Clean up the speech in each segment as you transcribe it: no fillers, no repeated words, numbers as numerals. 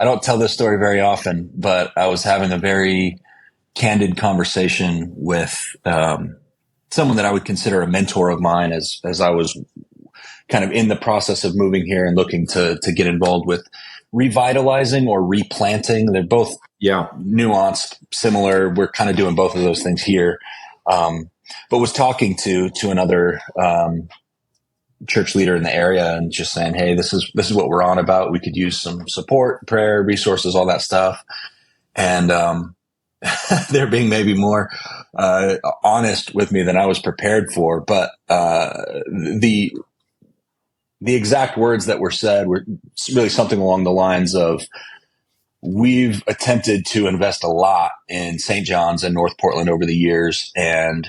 I don't tell this story very often, but I was having a very candid conversation with someone that I would consider a mentor of mine as I was kind of in the process of moving here and looking to get involved with revitalizing or replanting. They're both nuanced, similar. We're kind of doing both of those things here. But was talking to another church leader in the area and just saying, hey, this is what we're on about. We could use some support, prayer, resources, all that stuff. And they're being maybe more honest with me than I was prepared for. But the exact words that were said were really something along the lines of, we've attempted to invest a lot in St. John's and North Portland over the years. And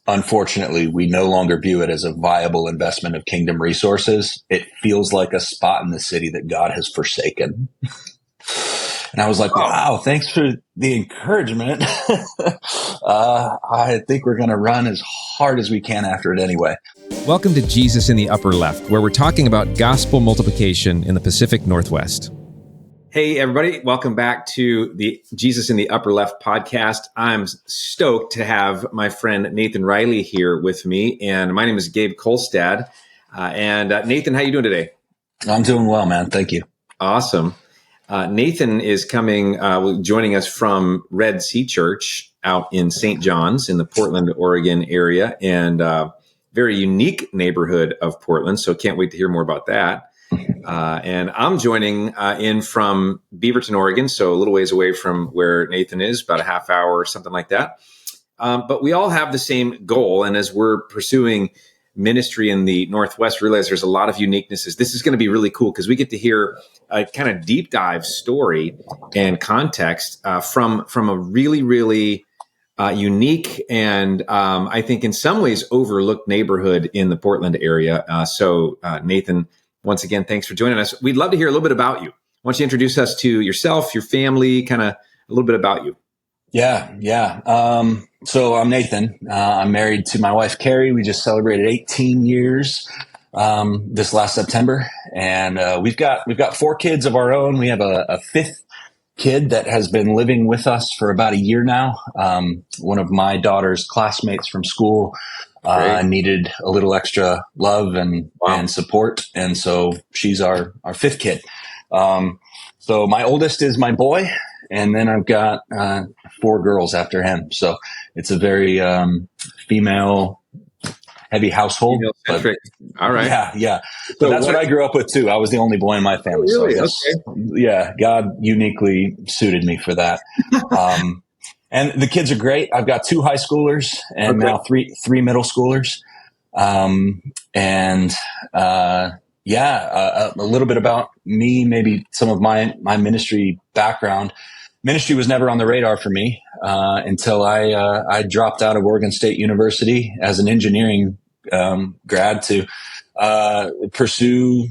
unfortunately, we no longer view it as a viable investment of kingdom resources. It feels like a spot in the city that God has forsaken. And I was like, wow, thanks for the encouragement. I think we're going to run as hard as we can after it anyway. Welcome to Jesus in the Upper Left, where we're talking about gospel multiplication in the Pacific Northwest. Hey, everybody. Welcome back to the Jesus in the Upper Left podcast. I'm stoked to have my friend Nathan Riley here with me. And my name is Gabe Kolstad. Nathan, how you doing today? I'm doing well, man. Thank you. Awesome. Nathan is joining us from Red Sea Church out in St. John's in the Portland, Oregon area, and very unique neighborhood of Portland. So can't wait to hear more about that. And I'm joining in from Beaverton, Oregon, so a little ways away from where Nathan is, about a half hour or something like that. But we all have the same goal. And as we're pursuing ministry in the Northwest, realize there's a lot of uniquenesses. This is going to be really cool because we get to hear a kind of deep dive story and context from a really, really unique and I think in some ways overlooked neighborhood in the Portland area. So Nathan, once again, thanks for joining us. We'd love to hear a little bit about you. Why don't you introduce us to yourself, your family, kind of a little bit about you? Yeah. So I'm Nathan. I'm married to my wife, Carrie. We just celebrated 18 years this last September. And we've got 4 kids of our own. We have a 5th kid that has been living with us for about a year now. One of my daughter's classmates from school needed a little extra love and support. And so she's our 5th kid. So my oldest is my boy, and then I've got 4 girls after him. So it's a very female heavy household. All right. Yeah. So that's what I grew up with too. I was the only boy in my family. Oh, really? So yeah, God uniquely suited me for that. And the kids are great. I've got 2 high schoolers and now three middle schoolers. A little bit about me, maybe some of my ministry background. Ministry was never on the radar for me until I dropped out of Oregon State University as an engineering grad to pursue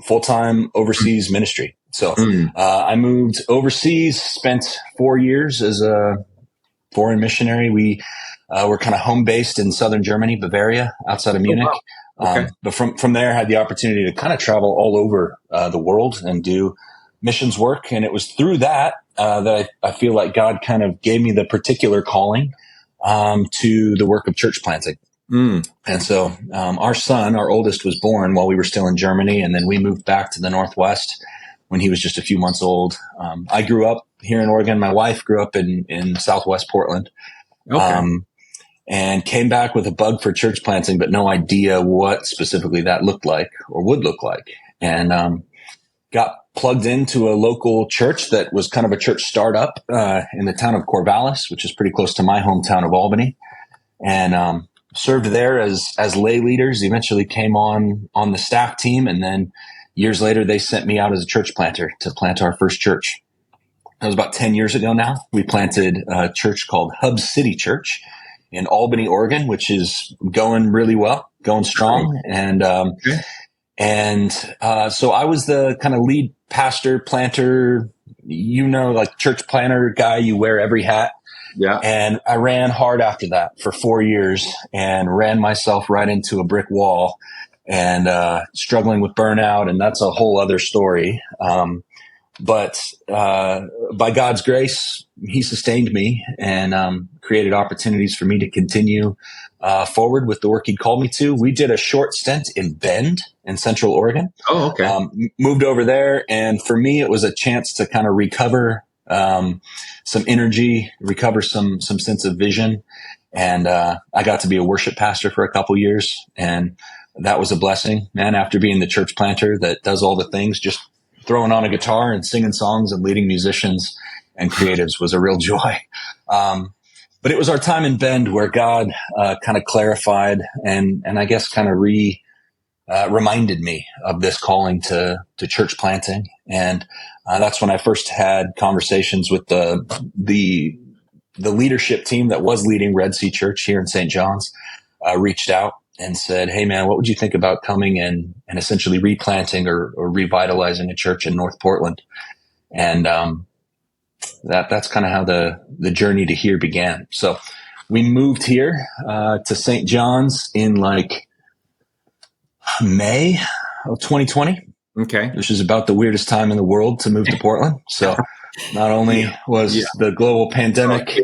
full-time overseas ministry. So I moved overseas, spent 4 years as a foreign missionary. We were kind of home based in southern Germany, Bavaria, outside of Munich. But from there, I had the opportunity to kind of travel all over the world and do missions work. And it was through that that I feel like God kind of gave me the particular calling to the work of church planting. And so our son, our oldest, was born while we were still in Germany. And then we moved back to the Northwest when he was just a few months old. I grew up here in Oregon. My wife grew up in Southwest Portland. And came back with a bug for church planting, but no idea what specifically that looked like or would look like. And got plugged into a local church that was kind of a church startup in the town of Corvallis, which is pretty close to my hometown of Albany. And served there as lay leaders, eventually came on the staff team. And then years later, they sent me out as a church planter to plant our first church. That was about 10 years ago now. We planted a church called Hub City Church in Albany, Oregon, which is going really well, going strong. So I was the kind of lead pastor, planter, like church planter guy. You wear every hat. Yeah. And I ran hard after that for 4 years and ran myself right into a brick wall and struggling with burnout, and that's a whole other story. But by God's grace, He sustained me and created opportunities for me to continue forward with the work He'd called me to. We did a short stint in Bend in Central Oregon. Oh, okay. Moved over there, and for me, it was a chance to kind of recover some energy, recover some sense of vision. And I got to be a worship pastor for a couple years, and that was a blessing, man. After being the church planter that does all the things, just throwing on a guitar and singing songs and leading musicians and creatives was a real joy. But it was our time in Bend where God kind of clarified and I guess kind of reminded me of this calling to church planting. And that's when I first had conversations with the leadership team that was leading Red Sea Church here in St. John's, reached out and said, "Hey man, what would you think about coming and essentially replanting or revitalizing a church in North Portland?" And that's kind of how the journey to here began. So we moved here to St. John's in like May of 2020. Okay. Which is about the weirdest time in the world to move to Portland. So not only was the global pandemic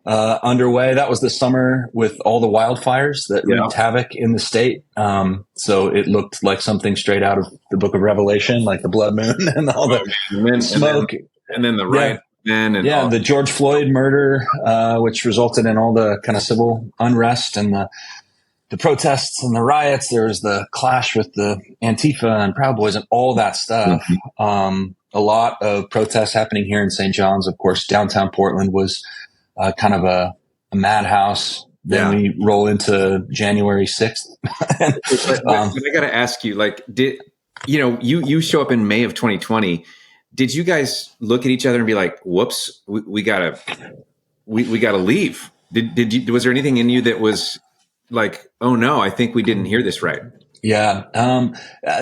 underway, that was the summer with all the wildfires that wreaked havoc in the state. So it looked like something straight out of the book of Revelation, like the blood moon and all the smoke. And then the riot. The George Floyd murder, which resulted in all the kind of civil unrest and the protests and the riots. There was the clash with the Antifa and Proud Boys and all that stuff. Mm-hmm. A lot of protests happening here in St. John's. Of course, downtown Portland was kind of a madhouse. Then we roll into January 6th. But I got to ask you, like, you show up in May of 2020. Did you guys look at each other and be like, "Whoops, we gotta leave"? Was there anything in you that was like, "Oh no, I think we didn't hear this right"? Yeah.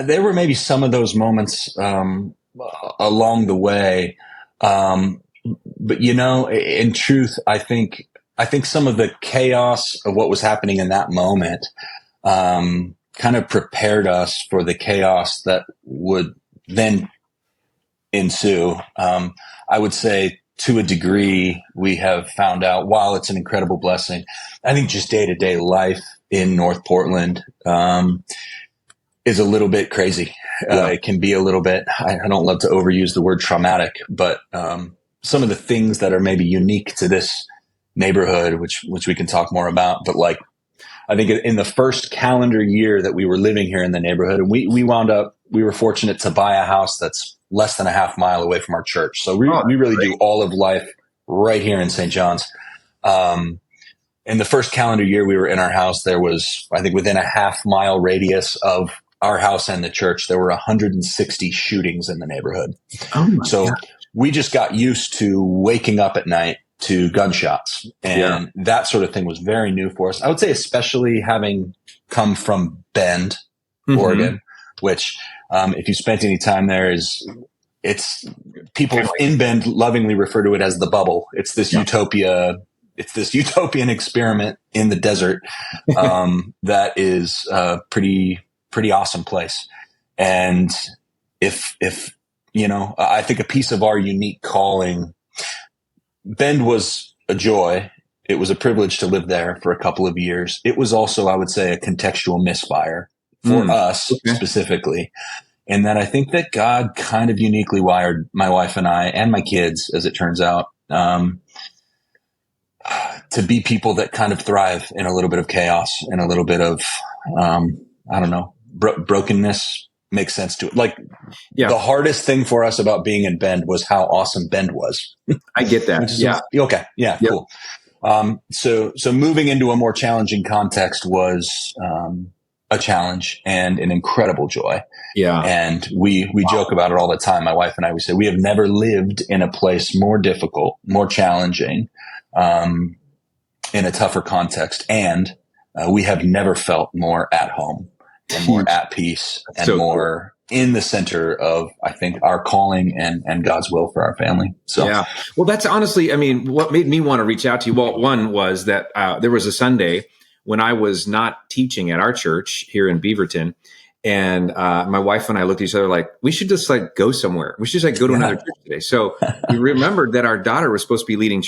There were maybe some of those moments along the way. But in truth, I think some of the chaos of what was happening in that moment, kind of prepared us for the chaos that would then ensue. I would say to a degree, we have found out, while it's an incredible blessing, I think just day-to-day life in North Portland is a little bit crazy. It can be a little bit, I don't love to overuse the word traumatic, but some of the things that are maybe unique to this neighborhood, which we can talk more about, but like, I think in the first calendar year that we were living here in the neighborhood, and we were fortunate to buy a house that's less than a half mile away from our church. So we really do all of life right here in St. John's. In the first calendar year we were in our house, there was, I think within a half mile radius of our house and the church, there were 160 shootings in the neighborhood. Oh my God. We just got used to waking up at night to gunshots, and that sort of thing was very new for us. I would say, especially having come from Bend, Oregon, which, if you spent any time there, it's people in Bend lovingly refer to it as the bubble. It's this utopia. It's this utopian experiment in the desert, that is a pretty awesome place. And if I think a piece of our unique calling, Bend was a joy. It was a privilege to live there for a couple of years. It was also, I would say, a contextual misfire for us specifically. And that I think that God kind of uniquely wired my wife and I and my kids, as it turns out, to be people that kind of thrive in a little bit of chaos and a little bit of, brokenness. Makes sense to it. Like the hardest thing for us about being in Bend was how awesome Bend was. I get that. Okay. Yeah. Yep. Cool. So moving into a more challenging context was, a challenge and an incredible joy. Yeah. And we joke about it all the time. My wife and I, we say we have never lived in a place more difficult, more challenging, in a tougher context. And, we have never felt more at home and more at peace and more in the center of, I think, our calling and God's will for our family. So, well, that's honestly, I mean, what made me want to reach out to you. Well, one was that there was a Sunday when I was not teaching at our church here in Beaverton, And my wife and I looked at each other like, we should just like go somewhere. We should just like go to another church today. So we remembered that our daughter was supposed to be leading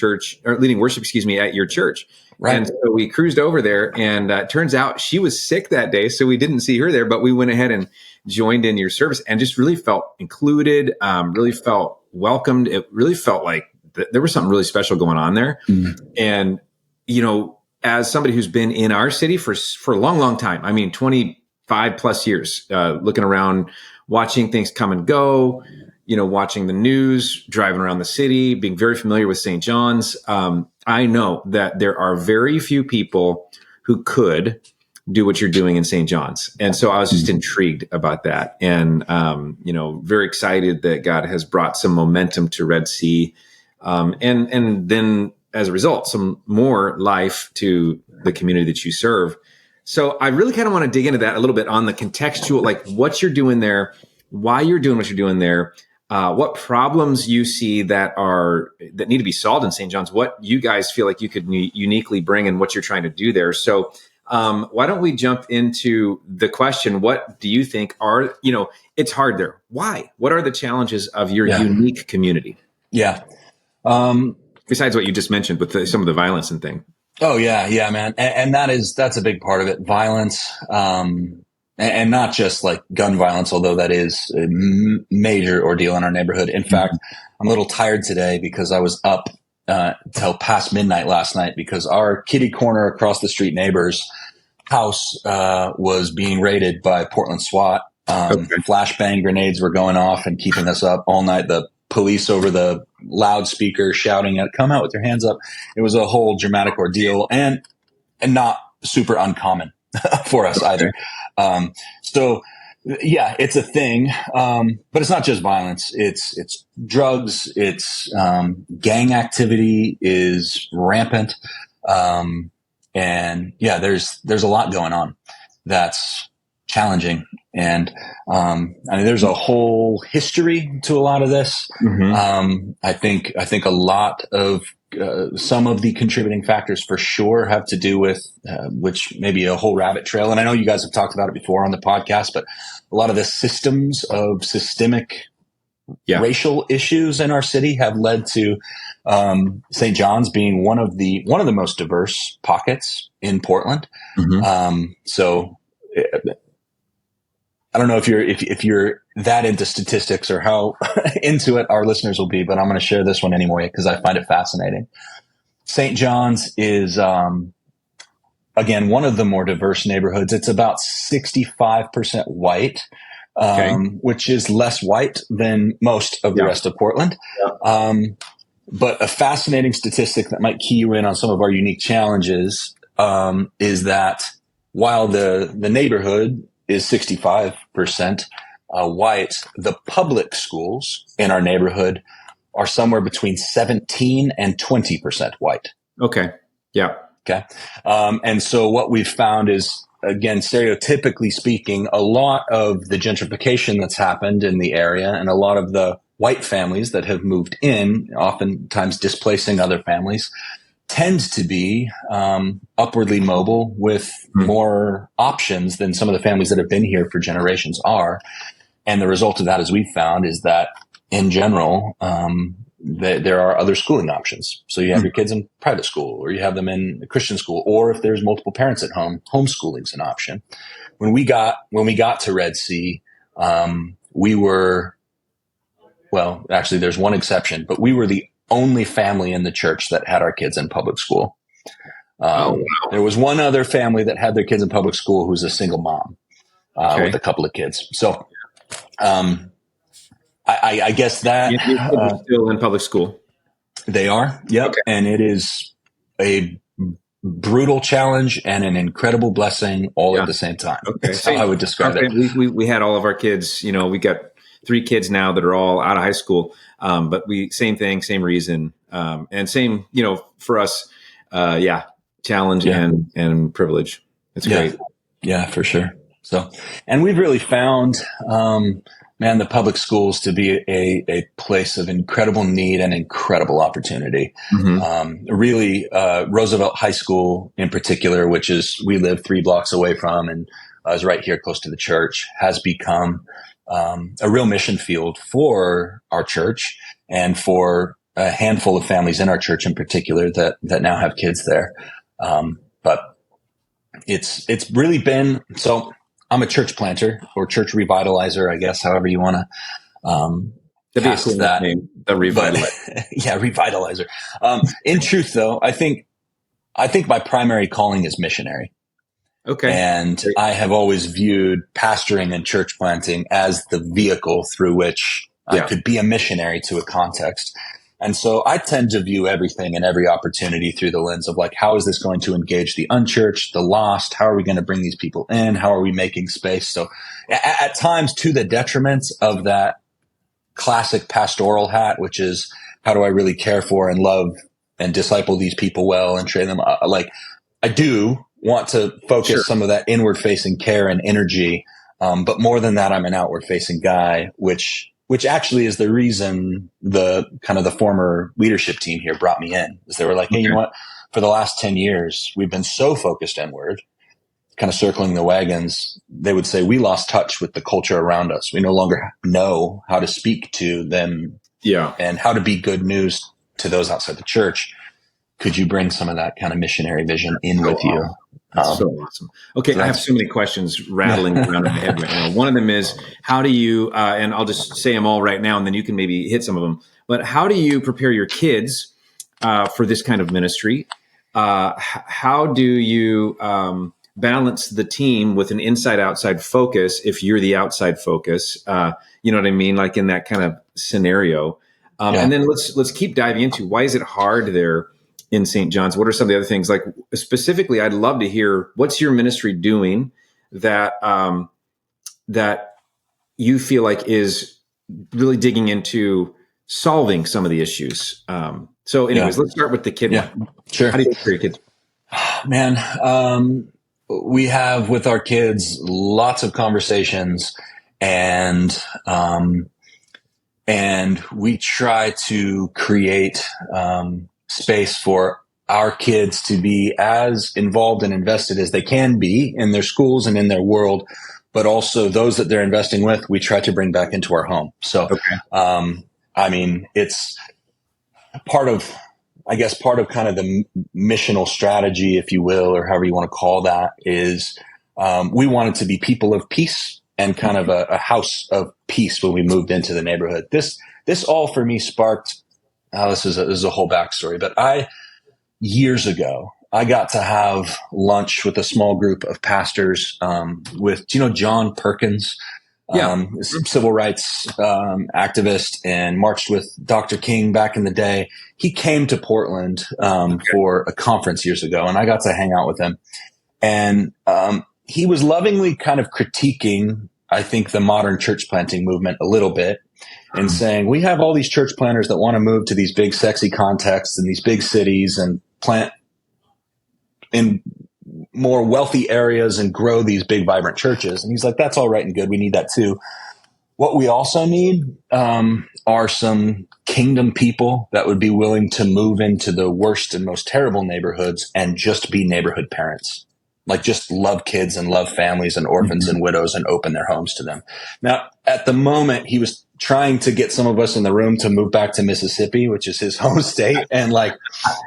worship, at your church. Right. And so we cruised over there, and it turns out she was sick that day. So we didn't see her there, but we went ahead and joined in your service and just really felt included, really felt welcomed. It really felt like there was something really special going on there. Mm-hmm. And, as somebody who's been in our city for a long, long time, I mean, 25 plus years, looking around, watching things come and go, watching the news, driving around the city, being very familiar with St. John's. I know that there are very few people who could do what you're doing in St. John's. And so I was just intrigued about that. And, very excited that God has brought some momentum to Red Sea. And then as a result, some more life to the community that you serve. So I really kind of want to dig into that a little bit on the contextual, like what you're doing there, why you're doing what you're doing there, what problems you see that need to be solved in St. John's, what you guys feel like you could uniquely bring and what you're trying to do there. So why don't we jump into the question, what do you think it's hard there. Why? What are the challenges of your unique community? Yeah. Besides what you just mentioned with some of the violence and thing. Oh yeah, man. And that's a big part of it. Violence, and not just like gun violence, although that is a major ordeal in our neighborhood. In fact, I'm a little tired today because I was up till past midnight last night because our kitty corner across the street neighbor's house was being raided by Portland SWAT. Flashbang grenades were going off and keeping us up all night. The police over the loudspeaker shouting at, come out with your hands up. It was a whole dramatic ordeal and not super uncommon for us either. So yeah, it's a thing. But it's not just violence. It's drugs. It's, gang activity is rampant. And yeah, there's a lot going on that's challenging. And, I mean, there's a whole history to a lot of this. Mm-hmm. I think a lot of, some of the contributing factors for sure have to do with, which may be a whole rabbit trail. And I know you guys have talked about it before on the podcast, but a lot of the systems of systemic racial issues in our city have led to, St. John's being one of the most diverse pockets in Portland. Mm-hmm. So I don't know if you're that into statistics or how into it our listeners will be, but I'm going to share this one anyway because I find it fascinating. St. John's is, again, one of the more diverse neighborhoods. It's about 65% white, which is less white than most of the rest of Portland. Yeah. But a fascinating statistic that might key you in on some of our unique challenges is that while the neighborhood is 65% white, the public schools in our neighborhood are somewhere between 17 and 20% white. Okay. Yeah. Okay. And so what we've found is, again, stereotypically speaking, a lot of the gentrification that's happened in the area and a lot of the white families that have moved in, oftentimes displacing other families, tends to be upwardly mobile with more options than some of the families that have been here for generations are. And the result of that, as we've found, is that in general, there are other schooling options. So you have your kids in private school, or you have them in a Christian school, or if there's multiple parents at home, homeschooling's an option. When we got to Red Sea, we were, well, actually there's one exception, but we were the only family in the church that had our kids in public school. There was one other family that had their kids in public school who's a single mom with a couple of kids. So I guess that your kids are still in public school. They are, yep. Okay. And it is a brutal challenge and an incredible blessing all at the same time. Okay. That's how I would describe it. We had all of our kids, we got 3 kids now that are all out of high school. But same thing, same reason. And same, for us, challenge and privilege. It's great. Yeah, for sure. So, and we've really found, the public schools to be a place of incredible need and incredible opportunity. Mm-hmm. Really, Roosevelt High School in particular, which is, we live 3 blocks away from, and is right here close to the church, has become a real mission field for our church and for a handful of families in our church in particular that now have kids there. But it's really been, so I'm a church planter or church revitalizer, I guess, however you want to That'd be a cast cool that name, the but Revitalizer. yeah, revitalizer. In truth though, I think my primary calling is missionary. Okay. And Great. I have always viewed pastoring and church planting as the vehicle through which I Yeah. could be a missionary to a context. And so I tend to view everything and every opportunity through the lens of like, how is this going to engage the unchurched, the lost? How are we going to bring these people in? How are we making space? So at times to the detriment of that classic pastoral hat, which is how do I really care for and love and disciple these people well and train them? Like I do want to focus Sure. some of that inward facing care and energy. But more than that, I'm an outward facing guy, which actually is the reason the kind of the former leadership team here brought me in, is they were like, hey, you know what? For the last 10 years, we've been so focused inward, kind of circling the wagons. They would say we lost touch with the culture around us. We no longer know how to speak to them and how to be good news to those outside the church. Could you bring some of that kind of missionary vision in with you? That's so awesome. Okay, so I have so many questions rattling around in my head right now. One of them is, how do you, and I'll just say them all right now, and then you can maybe hit some of them, but how do you prepare your kids for this kind of ministry? How do you balance the team with an inside-outside focus if you're the outside focus? You know what I mean? Like in that kind of scenario. And then let's keep diving into, why is it hard there in St. John's? What are some of the other things? Like specifically, I'd love to hear, what's your ministry doing that that you feel like is really digging into solving some of the issues. So anyways, let's start with the kid one. Sure. How do you take care of your kids? Man, we have with our kids lots of conversations, and we try to create space for our kids to be as involved and invested as they can be in their schools and in their world, but also those that they're investing with, we try to bring back into our home. So, I mean, it's part of kind of the missional strategy, if you will, or however you want to call that, is we wanted to be people of peace and kind of a house of peace when we moved into the neighborhood. This all for me sparked, this is a whole backstory, but years ago, I got to have lunch with a small group of pastors with, do you know John Perkins? Civil rights activist, and marched with Dr. King back in the day. He came to Portland for a conference years ago, and I got to hang out with him. And he was lovingly kind of critiquing, I think, the modern church planting movement a little bit, and saying, we have all these church planters that want to move to these big, sexy contexts and these big cities and plant in more wealthy areas and grow these big, vibrant churches. And he's like, that's all right and good. We need that too. What we also need are some kingdom people that would be willing to move into the worst and most terrible neighborhoods and just be neighborhood parents. Like just love kids and love families and orphans and widows and open their homes to them. Now, at the moment, he was trying to get some of us in the room to move back to Mississippi, which is his home state, and like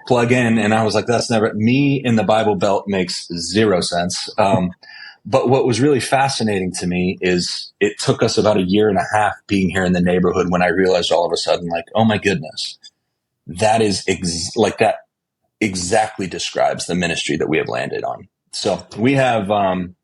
plug in. And I was like, that's never, me in the Bible Belt makes zero sense. But what was really fascinating to me is it took us about a year and a half being here in the neighborhood when I realized all of a sudden, like, oh my goodness, that is that exactly describes the ministry that we have landed on. So we have, on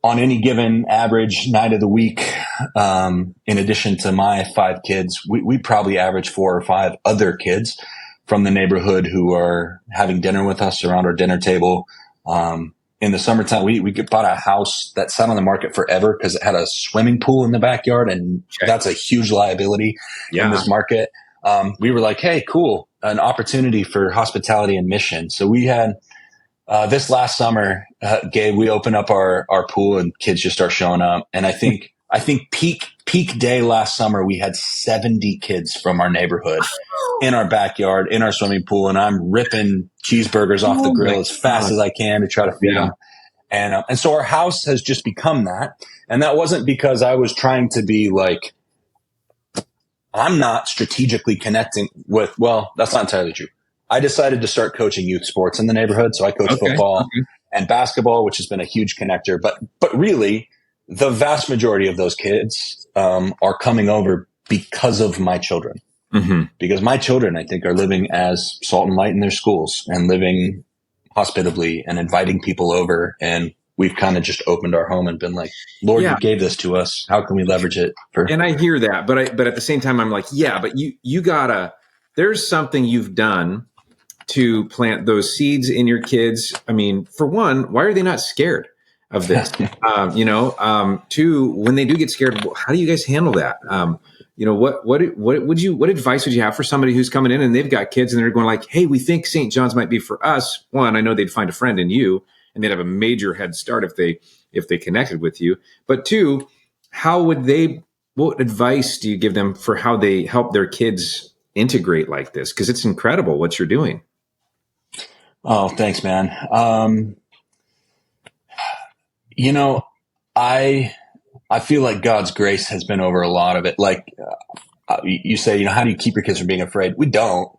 any given average night of the week, in addition to my 5 kids, we probably average 4 or 5 other kids from the neighborhood who are having dinner with us around our dinner table. In the summertime, we bought a house that sat on the market forever because it had a swimming pool in the backyard, and that's a huge liability in this market. We were like, hey, cool, an opportunity for hospitality and mission. So we had, this last summer, Gabe, we opened up our pool and kids just start showing up. And I think peak day last summer, we had 70 kids from our neighborhood in our backyard, in our swimming pool. And I'm ripping cheeseburgers off the grill as fast as I can to try to feed them. And so our house has just become that. And that wasn't because I was trying to be like, I'm not strategically connecting with, well, that's not entirely true. I decided to start coaching youth sports in the neighborhood. So I coach Okay. football and basketball, which has been a huge connector. But really, the vast majority of those kids are coming over because of my children. Mm-hmm. Because my children, I think, are living as salt and light in their schools and living hospitably and inviting people over. And we've kind of just opened our home and been like, Lord, Yeah. you gave this to us. How can we leverage it for? And I hear that, but at the same time, I'm like, yeah, but you gotta, there's something you've done to plant those seeds in your kids. I mean, for one, why are they not scared of this? Two, when they do get scared, how do you guys handle that? What advice would you have for somebody who's coming in and they've got kids and they're going like, hey, we think St. John's might be for us. One, I know they'd find a friend in you and they'd have a major head start if they connected with you. But two, what advice do you give them for how they help their kids integrate like this? Because it's incredible what you're doing. Oh, thanks, man. I feel like God's grace has been over a lot of it. Like you say, how do you keep your kids from being afraid? We don't.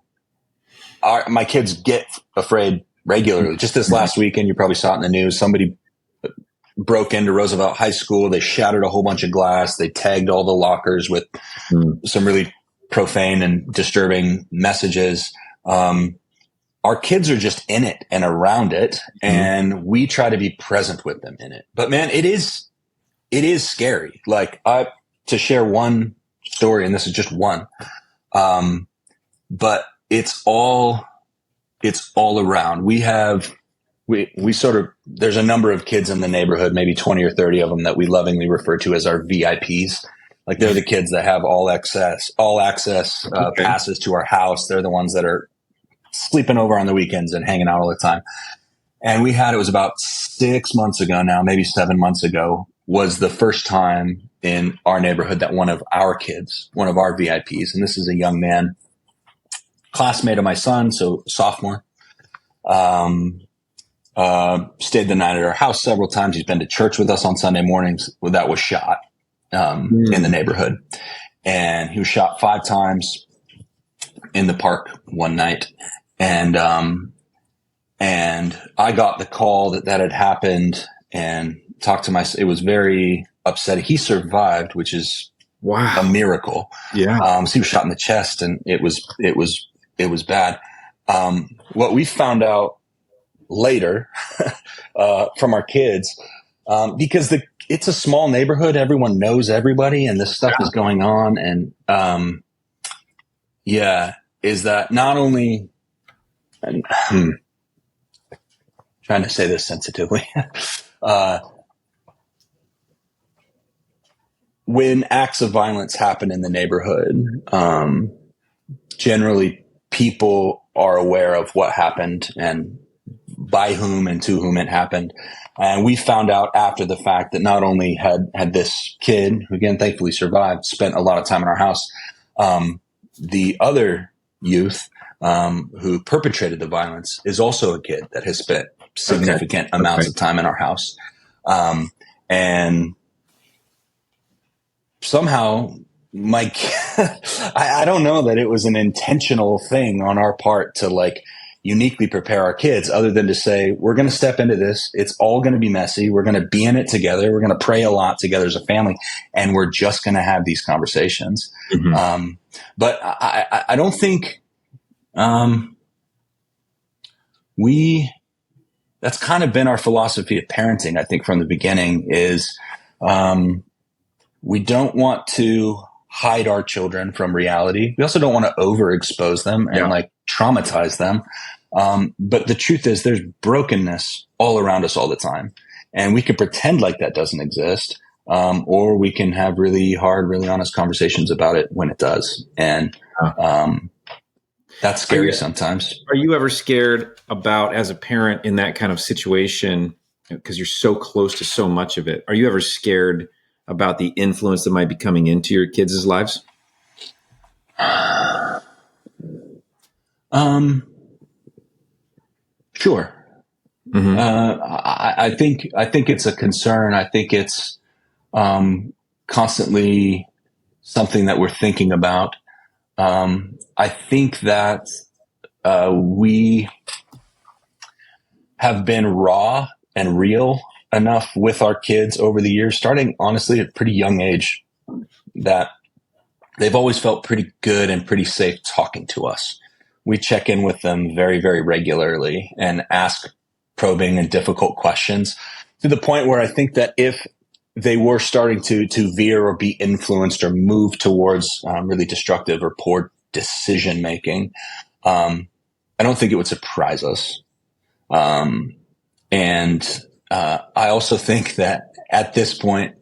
My kids get afraid regularly. Just this last weekend, you probably saw it in the news. Somebody broke into Roosevelt High School. They shattered a whole bunch of glass. They tagged all the lockers with some really profane and disturbing messages. Our kids are just in it and around it, and we try to be present with them in it. But man, it is scary. Like to share one story, and this is just one, but it's all around. There's a number of kids in the neighborhood, maybe 20 or 30 of them that we lovingly refer to as our VIPs. Like they're the kids that have all access passes to our house. They're the ones that are sleeping over on the weekends and hanging out all the time. And it was about 6 months ago now, maybe 7 months ago, was the first time in our neighborhood that one of our kids, one of our VIPs, and this is a young man, classmate of my son, so sophomore, stayed the night at our house several times. He's been to church with us on Sunday mornings. Well, that was shot in the neighborhood. And he was shot 5 times in the park one night. And I got the call that had happened and talked to it was very upsetting. He survived, which is a miracle. Yeah. So he was shot in the chest and it was bad. What we found out later, from our kids, because it's a small neighborhood, everyone knows everybody and this stuff is going on. And, is that not only, trying to say this sensitively, when acts of violence happen in the neighborhood, generally people are aware of what happened and by whom and to whom it happened. And we found out after the fact that not only had this kid, who again thankfully survived, spent a lot of time in our house, the other youth who perpetrated the violence is also a kid that has spent significant amounts of time in our house. And somehow I don't know that it was an intentional thing on our part to like uniquely prepare our kids other than to say, we're going to step into this. It's all going to be messy. We're going to be in it together. We're going to pray a lot together as a family, and we're just going to have these conversations. But I don't think, that's kind of been our philosophy of parenting. I think from the beginning is, we don't want to hide our children from reality. We also don't want to overexpose them and like traumatize them. But the truth is there's brokenness all around us all the time. And we can pretend like that doesn't exist. Or we can have really hard, really honest conversations about it when it does. And, that's scary sometimes. Are you ever scared about, as a parent in that kind of situation, because you're so close to so much of it, are you ever scared about the influence that might be coming into your kids' lives? Sure. I think it's a concern. I think it's constantly something that we're thinking about. I think that we have been raw and real enough with our kids over the years, starting honestly at a pretty young age, that they've always felt pretty good and pretty safe talking to us. We check in with them very, very regularly and ask probing and difficult questions, to the point where I think that if they were starting to veer or be influenced or move towards really destructive or poor decision making, I don't think it would surprise us. And I also think that at this point,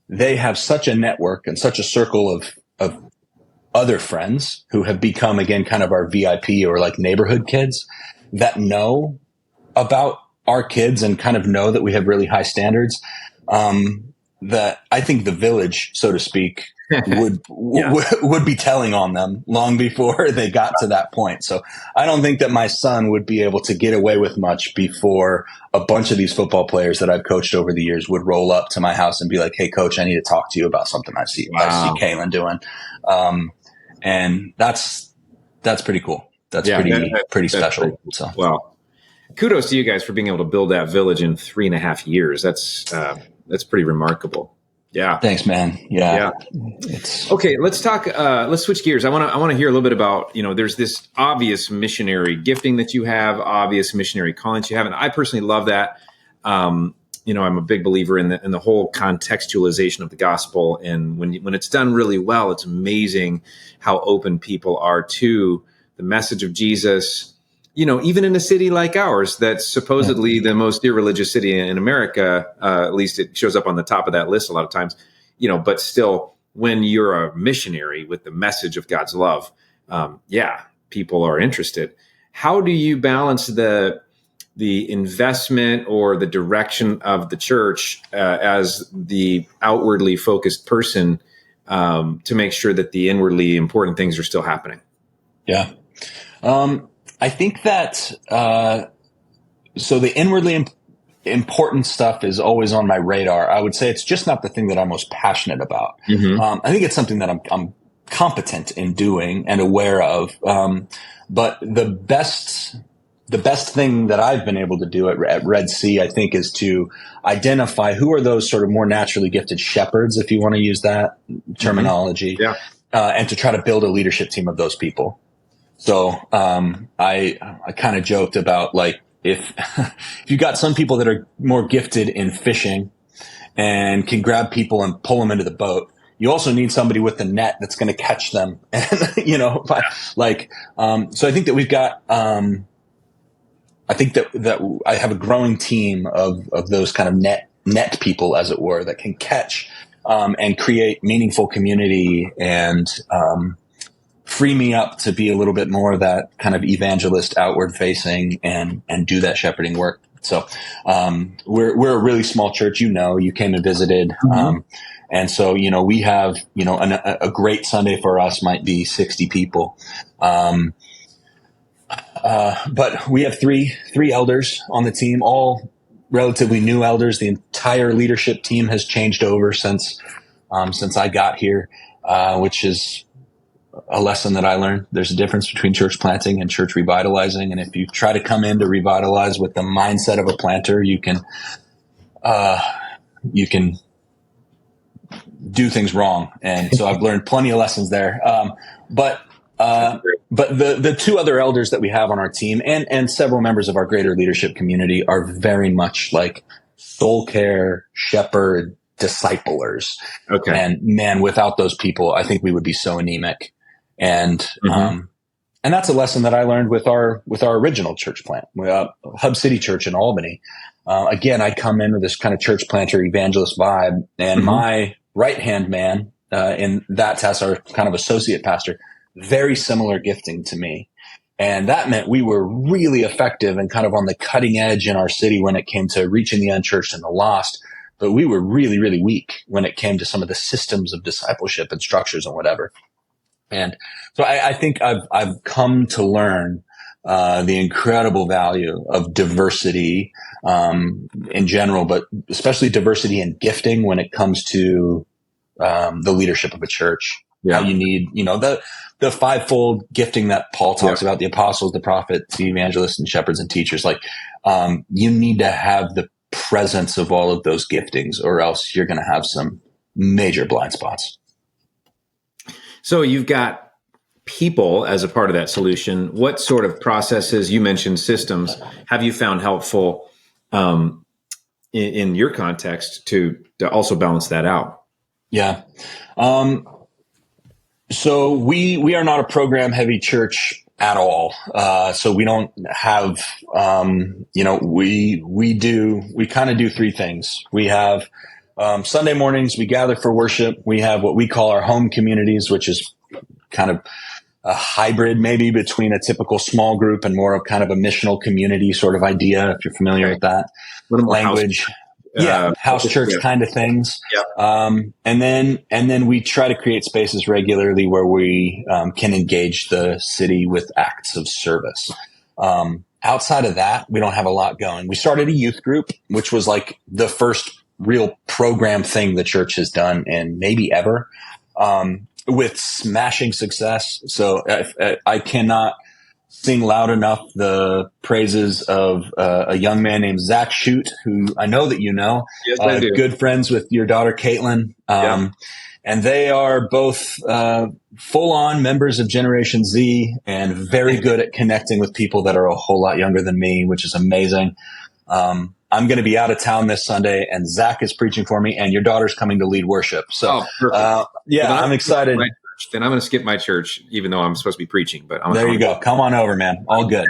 they have such a network and such a circle of other friends who have become, again, kind of our VIP or like neighborhood kids that know about our kids and kind of know that we have really high standards. That I think the village, so to speak, would be telling on them long before they got to that point. So I don't think that my son would be able to get away with much before a bunch of these football players that I've coached over the years would roll up to my house and be like, "Hey, coach, I need to talk to you about something I see Kalen doing." And that's pretty cool. That's pretty special. Cool. So, well, kudos to you guys for being able to build that village in 3.5 years. That's pretty remarkable. Yeah. Thanks, man. Yeah. Okay. Let's talk, let's switch gears. I want to hear a little bit about, there's this obvious missionary gifting that you have, obvious missionary callings you have. And I personally love that. I'm a big believer in the whole contextualization of the gospel. And when it's done really well, it's amazing how open people are to the message of Jesus. Even in a city like ours, that's supposedly the most irreligious city in America, at least it shows up on the top of that list a lot of times, but still, when you're a missionary with the message of God's love, people are interested. How do you balance the investment or the direction of the church as the outwardly focused person to make sure that the inwardly important things are still happening? Yeah. I think that, so the inwardly important stuff is always on my radar. I would say it's just not the thing that I'm most passionate about. I think it's something that I'm competent in doing and aware of. But the best thing that I've been able to do at Red Sea, I think, is to identify who are those sort of more naturally gifted shepherds, if you want to use that terminology, and to try to build a leadership team of those people. So, I kind of joked about, like, if you got some people that are more gifted in fishing and can grab people and pull them into the boat, you also need somebody with the net that's going to catch them. And, so I think that we've got, I think that I have a growing team of those kind of net people, as it were, that can catch, and create meaningful community and, free me up to be a little bit more of that kind of evangelist, outward facing, and do that shepherding work. So, we're a really small church. You came and visited. And so, we have, a great Sunday for us might be 60 people. But we have three elders on the team, all relatively new elders. The entire leadership team has changed over since I got here, which is a lesson that I learned. There's a difference between church planting and church revitalizing. And if you try to come in to revitalize with the mindset of a planter, you can do things wrong. And so I've learned plenty of lessons there. But the two other elders that we have on our team and several members of our greater leadership community are very much like soul care, shepherd, disciplers. Okay. And man, without those people, I think we would be so anemic. And that's a lesson that I learned with our original church plant, Hub City Church in Albany. Again, I come in with this kind of church planter evangelist vibe, and my right-hand man, in that task, our kind of associate pastor, very similar gifting to me. And that meant we were really effective and kind of on the cutting edge in our city when it came to reaching the unchurched and the lost. But we were really, really weak when it came to some of the systems of discipleship and structures and whatever. And so I think I've come to learn the incredible value of diversity in general, but especially diversity in gifting when it comes to the leadership of a church. Yeah. How you need, the fivefold gifting that Paul talks about, the apostles, the prophets, the evangelists, and shepherds and teachers. Like, you need to have the presence of all of those giftings, or else you're going to have some major blind spots. So you've got people as a part of that solution. What sort of processes, you mentioned systems, have you found helpful in your context to also balance that out? Yeah. So we are not a program heavy church at all. So we don't have, we kind of do three things. We have, Sunday mornings, we gather for worship. We have what we call our home communities, which is kind of a hybrid maybe between a typical small group and more of kind of a missional community sort of idea, if you're familiar with that language. House church kind of things. And then we try to create spaces regularly where we can engage the city with acts of service. Outside of that, we don't have a lot going. We started a youth group, which was like the first real program thing the church has done and maybe ever, with smashing success. So I cannot sing loud enough the praises of a young man named Zach Shute, who I know that you know. Yes, I do. Good friends with your daughter, Caitlin. And they are both full-on members of Generation Z and very good at connecting with people that are a whole lot younger than me, which is amazing. I'm going to be out of town this Sunday, and Zach is preaching for me, and your daughter's coming to lead worship. So, I'm excited. Then I'm going to skip my church, even though I'm supposed to be preaching. But there you go. Come on over, man. All good.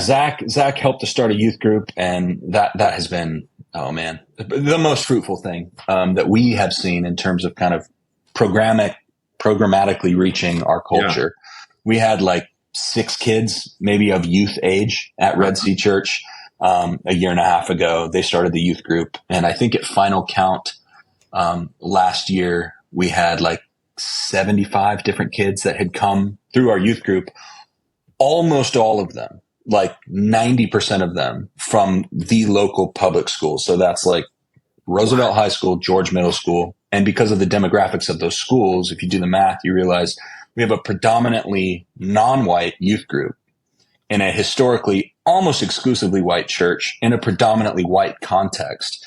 Zach helped to start a youth group, and that has been, the most fruitful thing that we have seen in terms of kind of programmatically reaching our culture. We had like 6 kids, maybe of youth age, at Red Sea Church a year and a half ago. They started the youth group, and I think at final count, last year we had like 75 different kids that had come through our youth group, almost all of them, like 90% of them from the local public schools. So that's like Roosevelt High School, George Middle School. And because of the demographics of those schools, if you do the math, you realize we have a predominantly non-white youth group in a historically almost exclusively white church in a predominantly white context.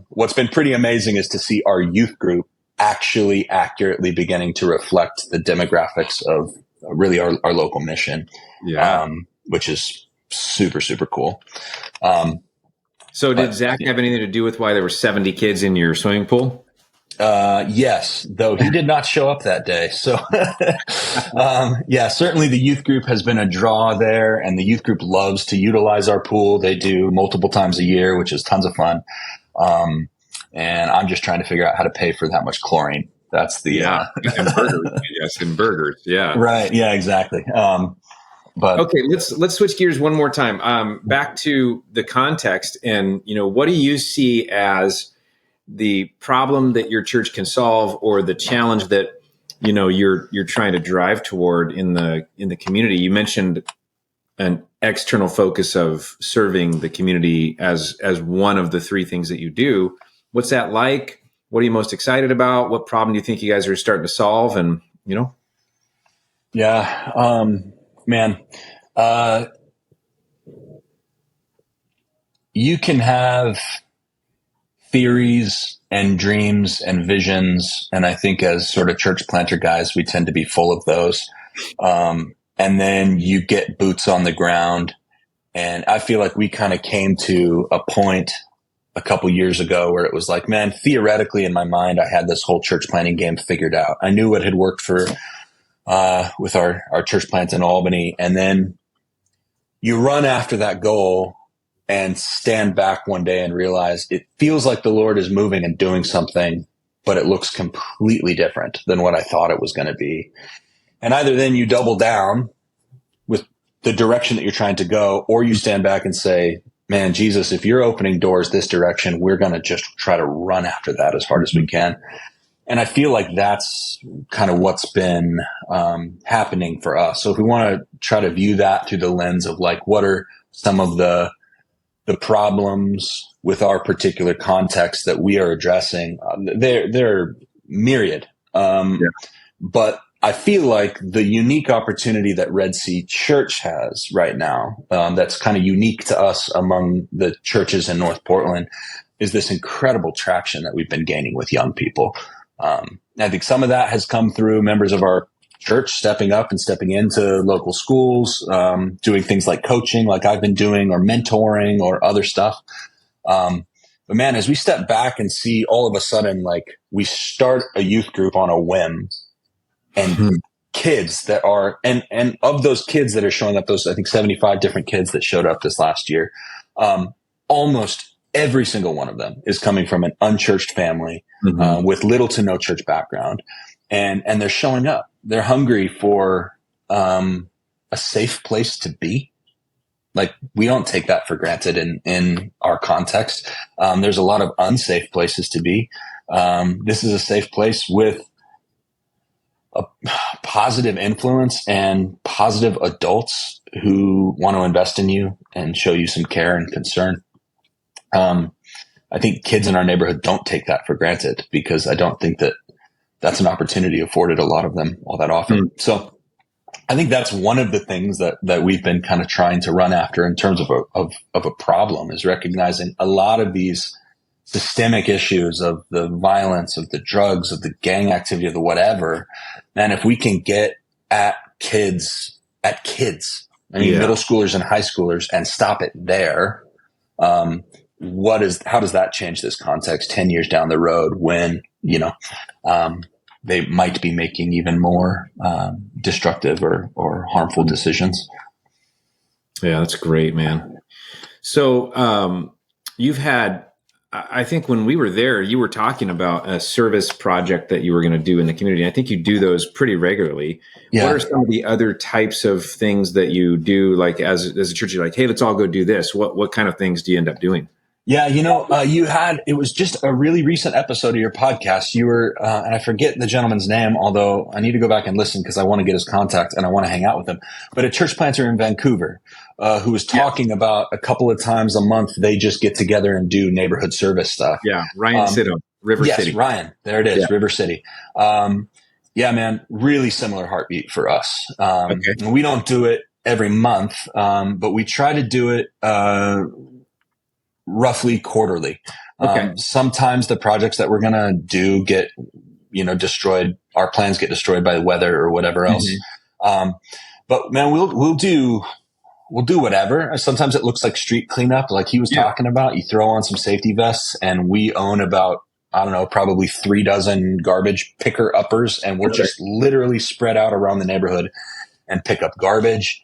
What's been pretty amazing is to see our youth group actually accurately beginning to reflect the demographics of really our local mission, which is super, super cool. So did Zach have anything to do with why there were 70 kids in your swimming pool? Yes, though he did not show up that day. So, certainly the youth group has been a draw there, and the youth group loves to utilize our pool. They do multiple times a year, which is tons of fun. And I'm just trying to figure out how to pay for that much chlorine. That's the, and burgers. Yes. And burgers. Yeah. Right. Yeah, exactly. But okay, let's switch gears one more time. Back to the context, and what do you see as the problem that your church can solve, or the challenge that you're trying to drive toward in the community? You mentioned an external focus of serving the community as one of the 3 things that you do. What's that like? What are you most excited about? What problem do you think you guys are starting to solve? And you can have theories and dreams and visions. And I think as sort of church planter guys, we tend to be full of those. And then you get boots on the ground. And I feel like we kind of came to a point a couple years ago where it was like, man, theoretically in my mind, I had this whole church planting game figured out. I knew what had worked for, with our church plants in Albany. And then you run after that goal and stand back one day and realize it feels like the Lord is moving and doing something, but it looks completely different than what I thought it was going to be. And either then you double down with the direction that you're trying to go, or you stand back and say, man, Jesus, if you're opening doors this direction, we're going to just try to run after that as hard as we can. And I feel like that's kind of what's been happening for us. So if we want to try to view that through the lens of like, what are some of the problems with our particular context that we are addressing, they're myriad. Yeah. But I feel like the unique opportunity that Red Sea Church has right now, that's kind of unique to us among the churches in North Portland, is this incredible traction that we've been gaining with young people. I think some of that has come through members of our church stepping up and stepping into local schools, doing things like coaching, like I've been doing, or mentoring, or other stuff. But man, as we step back and see all of a sudden, like we start a youth group on a whim, and kids that are, and of those kids that are showing up, those, I think 75 different kids that showed up this last year, almost every single one of them is coming from an unchurched family, with little to no church background. And they're showing up. They're hungry for, a safe place to be. Like, we don't take that for granted in our context. There's a lot of unsafe places to be. This is a safe place with a positive influence and positive adults who want to invest in you and show you some care and concern. I think kids in our neighborhood don't take that for granted, because I don't think that that's an opportunity afforded a lot of them all that often. So I think that's one of the things that we've been kind of trying to run after in terms of a problem, is recognizing a lot of these systemic issues of the violence, of the drugs, of the gang activity, of the whatever. And if we can get at kids, I mean, middle schoolers and high schoolers, and stop it there, how does that change this context 10 years down the road when, they might be making even more destructive or harmful decisions? Yeah, that's great, man. So you've had, I think when we were there, you were talking about a service project that you were going to do in the community. I think you do those pretty regularly. Yeah. What are some of the other types of things that you do, like as a church? You're like, hey, let's all go do this. What kind of things do you end up doing? Yeah, it was just a really recent episode of your podcast. You were, and I forget the gentleman's name, although I need to go back and listen because I want to get his contact and I want to hang out with him. But a church planter in Vancouver, who was talking about a couple of times a month, they just get together and do neighborhood service stuff. Yeah. Ryan Sidham, River City. Yes, Ryan. There it is. Yeah. River City. Yeah, man, really similar heartbeat for us. Okay. We don't do it every month, but we try to do it, roughly quarterly. Okay. Sometimes the projects that we're going to do get, destroyed. Our plans get destroyed by the weather or whatever else. But man, we'll do whatever. Sometimes it looks like street cleanup, like he was talking about. You throw on some safety vests, and we own about, I don't know, probably 3 dozen garbage picker uppers, and we'll just literally spread out around the neighborhood and pick up garbage.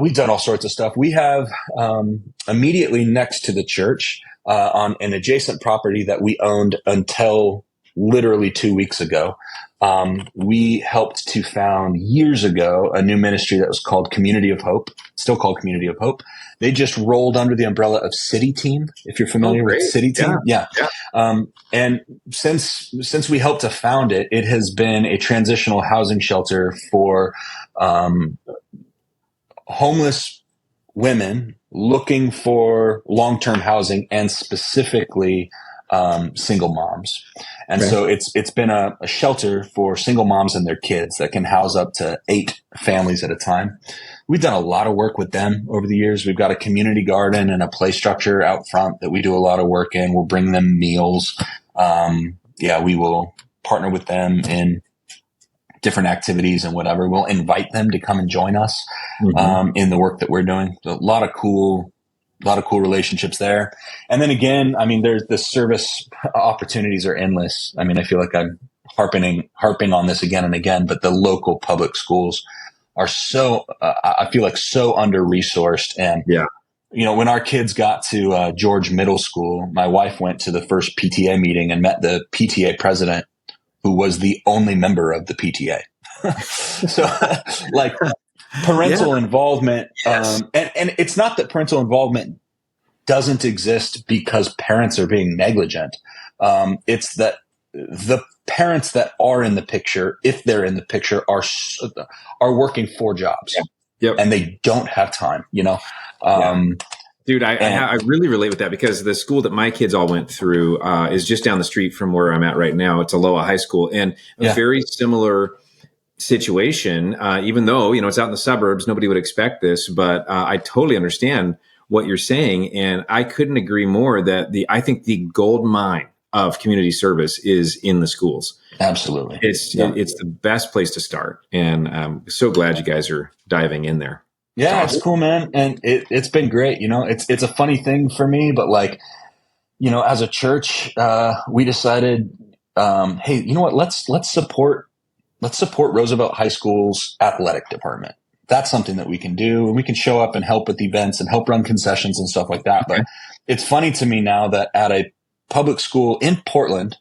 We've done all sorts of stuff. We have, immediately next to the church, on an adjacent property that we owned until literally 2 weeks ago. We helped to found years ago a new ministry that was called Community of Hope, still called Community of Hope. They just rolled under the umbrella of City Team, if you're familiar with City Team. Yeah. And since we helped to found it, it has been a transitional housing shelter for, homeless women looking for long-term housing, and specifically single moms. And so it's been a shelter for single moms and their kids that can house up to 8 families at a time. We've done a lot of work with them over the years. We've got a community garden and a play structure out front that we do a lot of work in. We'll bring them meals. We will partner with them in different activities and whatever. We'll invite them to come and join us in the work that we're doing. So a lot of cool relationships there. And then again, I mean, there's the service opportunities are endless. I mean, I feel like I'm harping on this again and again, but the local public schools are I feel like so under-resourced. And, when our kids got to George Middle School, my wife went to the first PTA meeting and met the PTA president, who was the only member of the PTA. So like parental involvement. And it's not that parental involvement doesn't exist because parents are being negligent. It's that the parents that are in the picture, if they're in the picture, are working 4 jobs. Yeah. Yep. And they don't have time, Yeah. Dude, I really relate with that because the school that my kids all went through is just down the street from where I'm at right now. It's Aloha High School, and a very similar situation. Even though it's out in the suburbs, nobody would expect this, but I totally understand what you're saying, and I couldn't agree more that I think the gold mine of community service is in the schools. Absolutely, it's the best place to start, and I'm so glad you guys are diving in there. Yeah, it's cool, man. And it's been great. It's a funny thing for me, but as a church, we decided, hey, you know what? Let's support Roosevelt High School's athletic department. That's something that we can do. And we can show up and help with events and help run concessions and stuff like that. But it's funny to me now that at a public school in Portland,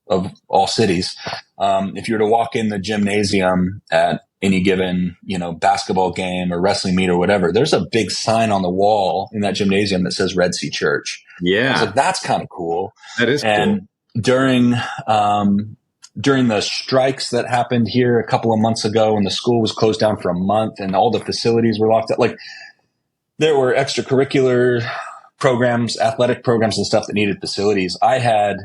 of all cities, if you were to walk in the gymnasium at any given, basketball game or wrestling meet or whatever, there's a big sign on the wall in that gymnasium that says Red Sea Church. Yeah. So that's kind of cool. That is cool. During the strikes that happened here a couple of months ago, when the school was closed down for a month and all the facilities were locked up, there were extracurricular programs, athletic programs and stuff that needed facilities. I had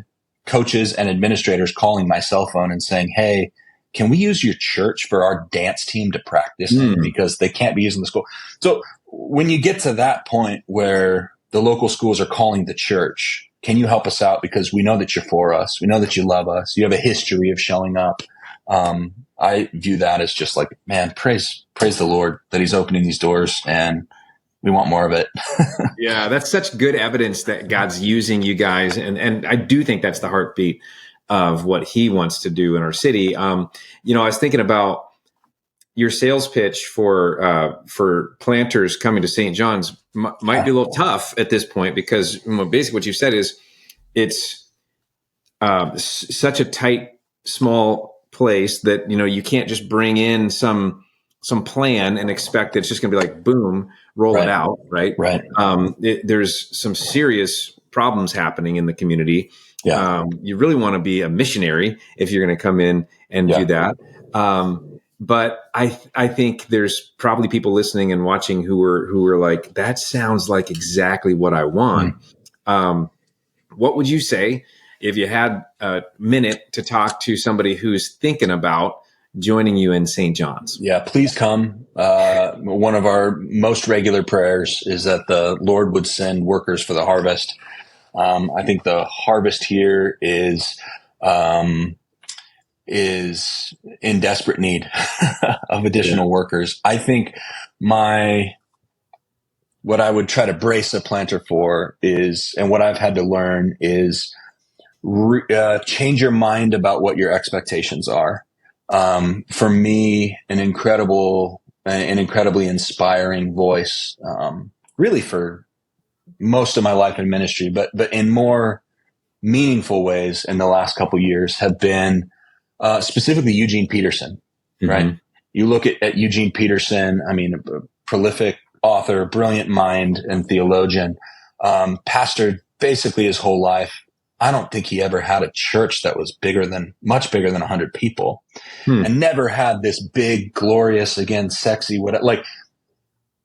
coaches and administrators calling my cell phone and saying, hey, can we use your church for our dance team to practice because they can't be using the school? So when you get to that point where the local schools are calling the church, can you help us out? Because we know that you're for us. We know that you love us. You have a history of showing up. I view that as just man, praise the Lord that he's opening these doors, and we want more of it. Yeah, that's such good evidence that God's using you guys. And I do think that's the heartbeat of what he wants to do in our city. I was thinking about your sales pitch for planters coming to St. John's might be a little tough at this point because basically what you said is it's such a tight, small place that, you can't just bring in some plan and expect that it's just going to be boom, roll it out. Right. Right. There's some serious problems happening in the community. Yeah. You really want to be a missionary if you're going to come in and do that. But I think there's probably people listening and watching who are like, that sounds like exactly what I want. What would you say if you had a minute to talk to somebody who's thinking about joining you in St. John's? Yeah, please come. One of our most regular prayers is that the Lord would send workers for the harvest. I think the harvest here is in desperate need of additional workers. I think what I would try to brace a planter for is, and what I've had to learn is change your mind about what your expectations are. For me, an incredibly inspiring voice, really for most of my life in ministry, but in more meaningful ways in the last couple of years have been specifically Eugene Peterson, right? You look at Eugene Peterson, a prolific author, brilliant mind and theologian, pastored basically his whole life. I don't think he ever had a church that was much bigger than 100 people, and never had this big, glorious, again, sexy,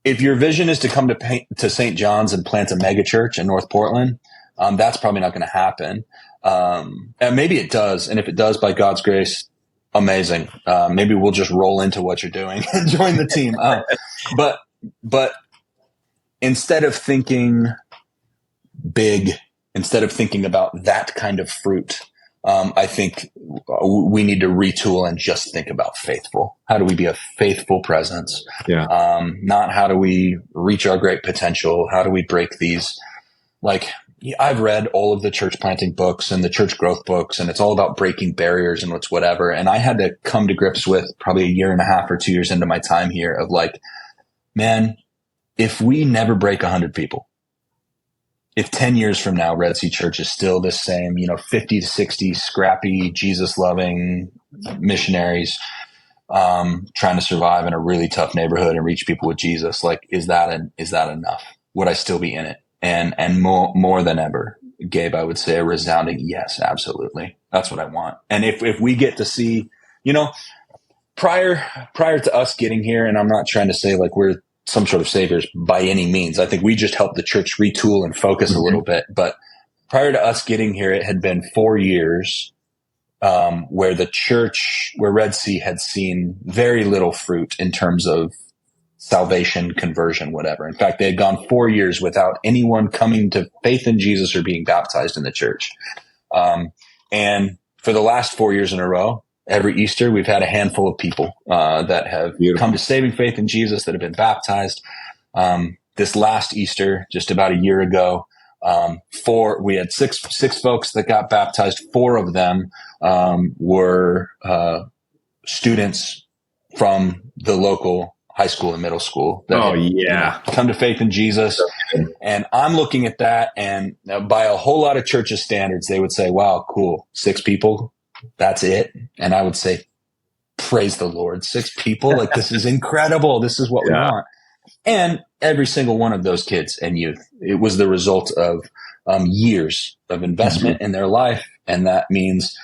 if your vision is to come to St. John's and plant a mega church in North Portland, that's probably not going to happen. And maybe it does. And if it does, by God's grace, amazing. Maybe we'll just roll into what you're doing and join the team. But instead of thinking big, instead of thinking about that kind of fruit, I think we need to retool and just think about faithful. How do we be a faithful presence? Yeah. Not how do we reach our great potential? How do we break these? I've read all of the church planting books and the church growth books, and it's all about breaking barriers and whatever. And I had to come to grips with probably a year and a half or 2 years into my time here of man, if we never break 100 people, if 10 years from now, Red Sea Church is still the same, 50 to 60 scrappy, Jesus-loving missionaries trying to survive in a really tough neighborhood and reach people with Jesus, is that enough? Would I still be in it? And more than ever, Gabe, I would say a resounding yes, absolutely. That's what I want. And if we get to see, prior to us getting here, and I'm not trying to say like we're some sort of saviors by any means. I think we just helped the church retool and focus a little bit. But prior to us getting here, it had been 4 years where the church, where Red Sea had seen very little fruit in terms of salvation, conversion, whatever. In fact, they had gone 4 years without anyone coming to faith in Jesus or being baptized in the church. And for the last 4 years in a row, every Easter, we've had a handful of people that have come to saving faith in Jesus, that have been baptized. This last Easter, just about a year ago, we had six folks that got baptized. 4 of them were students from the local high school and middle school that come to faith in Jesus. And I'm looking at that, and by a whole lot of churches' standards, they would say, wow, cool, 6 people, that's it. And I would say, praise the Lord, 6 people, like this is incredible. This is what we want. And every single one of those kids and youth, it was the result of years of investment in their life. And that means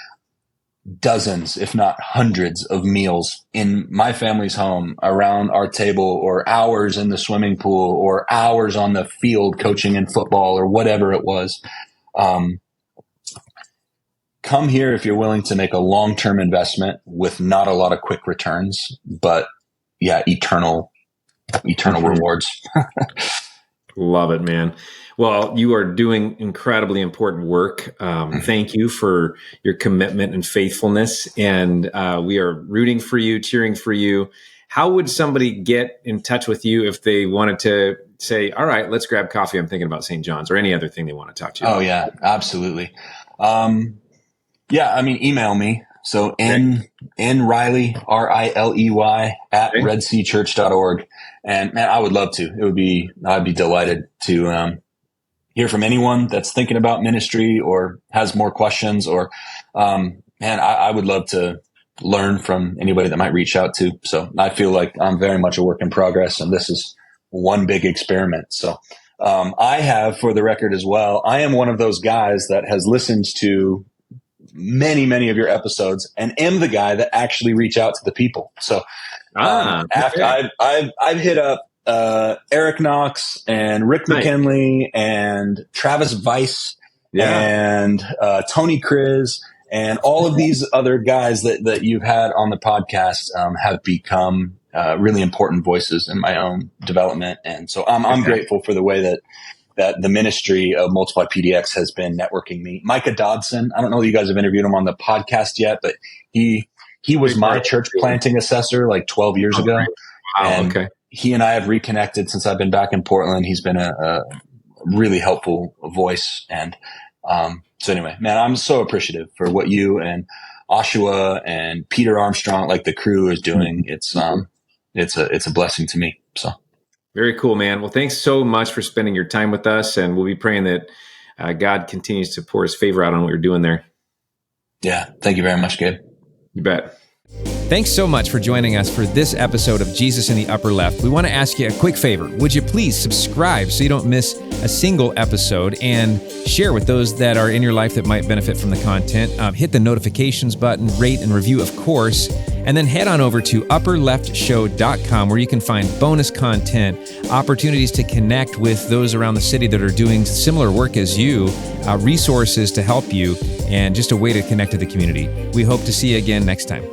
dozens, if not hundreds of meals in my family's home around our table, or hours in the swimming pool, or hours on the field coaching in football, or whatever it was. Come here if you're willing to make a long-term investment with not a lot of quick returns, but eternal rewards. Love it, man. Well, you are doing incredibly important work. Thank you for your commitment and faithfulness. And we are rooting for you, cheering for you. How would somebody get in touch with you if they wanted to say, all right, let's grab coffee, I'm thinking about St. John's, or any other thing they want to talk to you about? Oh, yeah, absolutely. Email me. So N Riley, RILEY at redseachurch.org. And man, I would love to. I'd be delighted to hear from anyone that's thinking about ministry or has more questions, or I would love to learn from anybody that might reach out to. So I feel like I'm very much a work in progress, and this is one big experiment. So I have, for the record as well, I am one of those guys that has listened to many, many of your episodes and am the guy that actually reach out to the people. So after I've hit up Eric Knox and Rick McKinley and Travis Weiss and Tony Kriz and all of these other guys that you've had on the podcast have become really important voices in my own development. And so I'm grateful for the way that the ministry of Multiply PDX has been networking me. Micah Dodson, I don't know if you guys have interviewed him on the podcast yet, but he was my church planting assessor like 12 years ago. Wow, and he and I have reconnected since I've been back in Portland. He's been a really helpful voice. And so anyway, man, I'm so appreciative for what you and Oshua and Peter Armstrong, like the crew, is doing. It's a blessing to me. So. Very cool, man. Well, thanks so much for spending your time with us, and we'll be praying that God continues to pour his favor out on what you're doing there. Yeah. Thank you very much, Gabe. You bet. Thanks so much for joining us for this episode of Jesus in the Upper Left. We want to ask you a quick favor. Would you please subscribe so you don't miss a single episode, and share with those that are in your life that might benefit from the content. Hit the notifications button, rate and review, of course, and then head on over to upperleftshow.com, where you can find bonus content, opportunities to connect with those around the city that are doing similar work as you, resources to help you, and just a way to connect to the community. We hope to see you again next time.